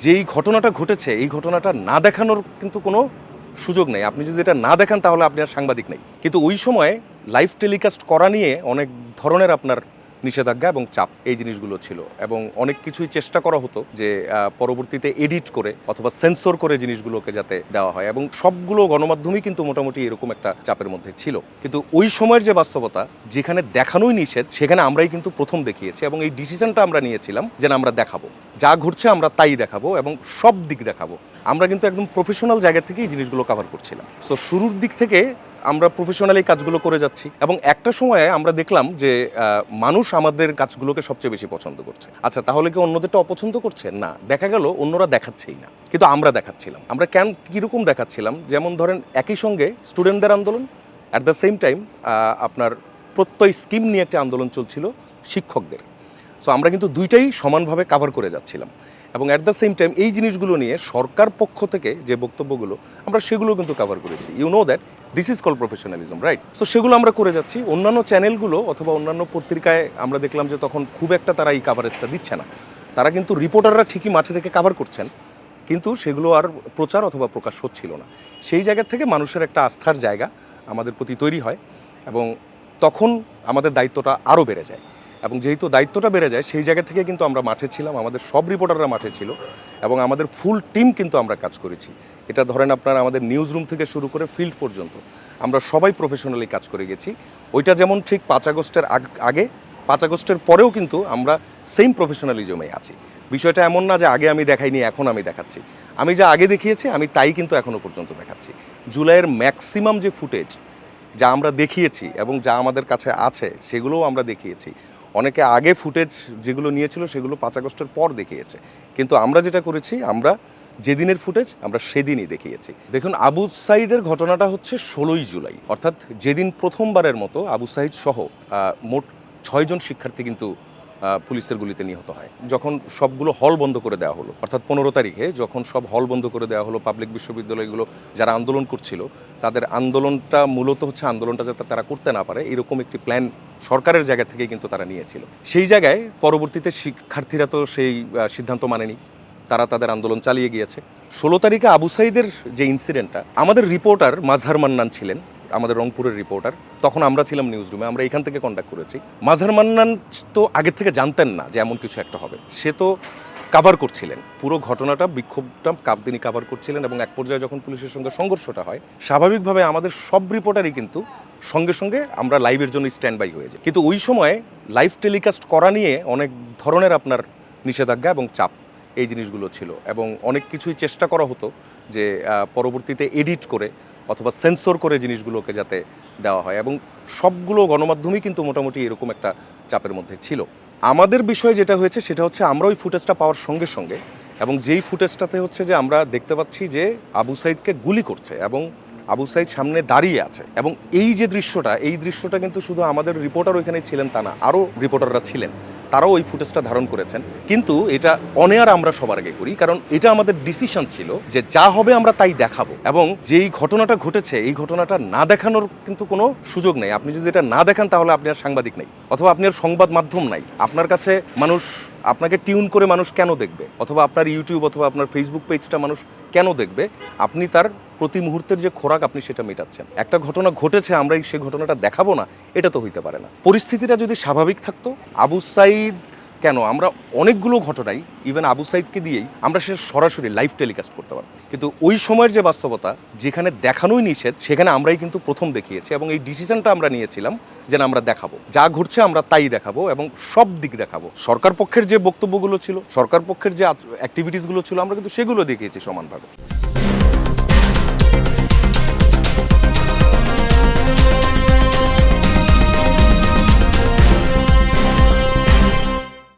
যেই ঘটনাটা ঘটেছে এই ঘটনাটা না দেখানোর কিন্তু কোনো সুযোগ নেই। আপনি যদি এটা না দেখান তাহলে আপনি আর সাংবাদিক নেই। কিন্তু ওই সময়ে লাইভ টেলিকাস্ট করা নিয়ে অনেক ধরনের আপনার নিষেধাজ্ঞা এবং চাপ এই জিনিসগুলো ছিল এবং অনেক কিছুই চেষ্টা করা হতো যে পরবর্তীতে এডিট করে অথবা সেন্সর করে জিনিসগুলোকে যাতে দেওয়া হয় এবং সবগুলো গণমাধ্যমই কিন্তু মোটামুটি এরকম একটা চাপের মধ্যে ছিল। কিন্তু ওই সময়ের যে বাস্তবতা যেখানে দেখানোই নিষেধ সেখানে আমরাই কিন্তু প্রথম দেখিয়েছি এবং এই ডিসিশনটা আমরা নিয়েছিলাম যে আমরা দেখাবো, যা ঘটছে আমরা তাই দেখাবো এবং সব দিক দেখাবো। আমরা কিন্তু একদম প্রফেশনাল জায়গা থেকেই জিনিসগুলো কভার করছিলাম। সো শুরুর দিক থেকে আমরা প্রফেশনালি কাজগুলো করে যাচ্ছি এবং একটা সময়ে আমরা দেখলাম যে মানুষ আমাদের কাজগুলোকে সবচেয়ে বেশি পছন্দ করছে। আচ্ছা, তাহলে কি অন্যদেরটা অপছন্দ করছে? না, দেখা গেল অন্যরা দেখাচ্ছেই না, কিন্তু আমরা দেখাচ্ছিলাম। আমরা কীরকম দেখাচ্ছিলাম? যেমন ধরেন একই সঙ্গে স্টুডেন্টদের আন্দোলন, অ্যাট দ্য সেম টাইম আপনার প্রত্যয় স্কিম নিয়ে একটা আন্দোলন চলছিল শিক্ষকদের। সো আমরা কিন্তু দুইটাই সমানভাবে কাভার করে যাচ্ছিলাম এবং অ্যাট দ্য সেম টাইম এই জিনিসগুলো নিয়ে সরকার পক্ষ থেকে যে বক্তব্যগুলো আমরা সেগুলো কিন্তু কাভার করেছি। You know that this is call professionalism, right? So সেগুলো আমরা করে যাচ্ছি। অন্যান্য চ্যানেলগুলো অথবা অন্যান্য পত্রিকায় আমরা দেখলাম যে তখন খুব একটা তারা এই কাভারেজটা দিচ্ছে না। তারা কিন্তু রিপোর্টাররা ঠিকই মাঠে থেকে কাভার করছেন, কিন্তু সেগুলো আর প্রচার অথবা প্রকাশ হচ্ছিল না। সেই জায়গা থেকে মানুষের একটা আস্থার জায়গা আমাদের প্রতি তৈরি হয় এবং তখন আমাদের দায়িত্বটা আরও বেড়ে যায় এবং যেহেতু দায়িত্বটা বেড়ে যায় সেই জায়গা থেকে কিন্তু আমরা মাঠে ছিলাম, আমাদের সব রিপোর্টাররা মাঠে ছিল এবং আমাদের ফুল টিম কিন্তু আমরা কাজ করেছি। এটা ধরেন আপনার আমাদের নিউজ রুম থেকে শুরু করে ফিল্ড পর্যন্ত আমরা সবাই প্রফেশনালি কাজ করে গেছি। ওইটা যেমন ঠিক 5 আগস্টের আগে, 5 আগস্টের পরেও কিন্তু আমরা সেম প্রফেশনালিজমে আছি। বিষয়টা এমন না যে আগে আমি দেখাইনি এখন আমি দেখাচ্ছি। আমি যা আগে দেখিয়েছি আমি তাই কিন্তু এখনও পর্যন্ত দেখাচ্ছি। জুলাইয়ের ম্যাক্সিমাম যে ফুটেজ যা আমরা দেখিয়েছি এবং যা আমাদের কাছে আছে সেগুলোও আমরা দেখিয়েছি। অনেকে আগে ফুটেজ যেগুলো নিয়েছিল সেগুলো 5 আগস্টের পর দেখিয়েছে, কিন্তু আমরা যেটা করেছি আমরা যেদিনের ফুটেজ আমরা সেদিনই দেখিয়েছি। দেখুন, আবু সাঈদের ঘটনাটা হচ্ছে 16ই জুলাই, অর্থাৎ যেদিন প্রথমবারের মতো আবু সাঈদ সহ মোট 6 জন শিক্ষার্থী কিন্তু পুলিশের গুলিতে নিহত হয়। যখন সবগুলো হল বন্ধ করে দেওয়া হলো, অর্থাৎ 15 তারিখে যখন সব হল বন্ধ করে দেওয়া হলো, পাবলিক বিশ্ববিদ্যালয়গুলো যারা আন্দোলন করছিল তাদের আন্দোলনটা মূলত হচ্ছে আন্দোলনটা যাতে তারা করতে না পারে এরকম একটি প্ল্যান সরকারের জায়গা থেকে কিন্তু তারা নিয়েছিল। সেই জায়গায় পরবর্তীতে শিক্ষার্থীরা তো সেই সিদ্ধান্ত মানেনি, তারা তাদের আন্দোলন চালিয়ে গিয়েছে। 16 তারিখে আবু সাঈদের যে ইনসিডেন্টটা, আমাদের রিপোর্টার মাজহার মান্নান ছিলেন, আমাদের রংপুরের রিপোর্টার, তখন আমরা ছিলাম নিউজ রুমে, আমরা এখান থেকে কন্ট্যাক্ট করেছি। মাজহার মান্নান তো আগের থেকে জানতেন না যে এমন কিছু একটা হবে, সে তো কাভার করছিলেন পুরো ঘটনাটা, বিক্ষোভটা তিনি কাভার করছিলেন এবং এক পর্যায়ে যখন পুলিশের সঙ্গে সংঘর্ষটা হয় স্বাভাবিকভাবে আমাদের সব রিপোর্টারই কিন্তু সঙ্গে সঙ্গে আমরা লাইভের জন্য স্ট্যান্ড বাই হয়ে যাই। কিন্তু ওই সময়ে লাইভ টেলিকাস্ট করা নিয়ে অনেক ধরনের আপনার নিষেধাজ্ঞা এবং চাপ এই জিনিসগুলো ছিল এবং অনেক কিছুই চেষ্টা করা হতো যে পরবর্তীতে এডিট করে অথবা সেন্সর করে জিনিসগুলোকে যাতে দেওয়া হয় এবং সবগুলো গণমাধ্যমই কিন্তু মোটামুটি এরকম একটা চাপের মধ্যে ছিল। আমাদের বিষয়ে যেটা হয়েছে সেটা হচ্ছে আমরা ওই ফুটেজটা পাওয়ার সঙ্গে সঙ্গে এবং যেই ফুটেজটাতে হচ্ছে যে আমরা দেখতে পাচ্ছি যে আবু সাঈদকে গুলি করছে এবং আবু সাঈদ সামনে দাঁড়িয়ে আছে এবং এই যে দৃশ্যটা কিন্তু শুধু আমাদের রিপোর্টার ওইখানে ছিলেন তা না, আরও রিপোর্টাররা ছিলেন, তারাও ওই ফুটেজটা ধারণ করেছেন। কিন্তু এটা অন এয়ার আমরা সবার আগে করি, কারণ এটা আমাদের ডিসিশন ছিল যে যা হবে আমরা তাই দেখাবো এবং যেই ঘটনাটা ঘটেছে এই ঘটনাটা না দেখানোর কিন্তু কোনো সুযোগ নেই। আপনি যদি এটা না দেখান তাহলে আপনি আর সাংবাদিক নেই অথবা আপনি আর সংবাদ মাধ্যম নাই। আপনার কাছে মানুষ আপনাকে টিউন করে মানুষ কেন দেখবে, অথবা আপনার ইউটিউব অথবা আপনার ফেসবুক পেজটা মানুষ কেন দেখবে? আপনি তার প্রতি মুহূর্তের যে খোরাক আপনি সেটা মেটাচ্ছেন। একটা ঘটনা ঘটেছে আমরা সেই ঘটনাটা দেখাবো না, এটা তো হইতে পারে না। পরিস্থিতিটা যদি স্বাভাবিক থাকতো, আবু সাঈদ কেন, আমরা অনেকগুলো ঘটনাই ইভেন আবু সাঈদকে দিয়েই আমরা সে সরাসরি লাইভ টেলিকাস্ট করতে পারতাম, কিন্তু ওই সময়ের যে বাস্তবতা যেখানে দেখানোই নিষেধ সেখানে আমরাই কিন্তু প্রথম দেখিয়েছি এবং এই ডিসিশনটা আমরা নিয়েছিলাম যে আমরা দেখাবো, যা ঘটছে আমরা তাই দেখাবো এবং সব দিক দেখাবো। সরকার পক্ষের যে বক্তব্যগুলো ছিল, সরকার পক্ষের যে অ্যাক্টিভিটিসগুলো ছিল আমরা কিন্তু সেগুলো দেখিয়েছি সমানভাবে।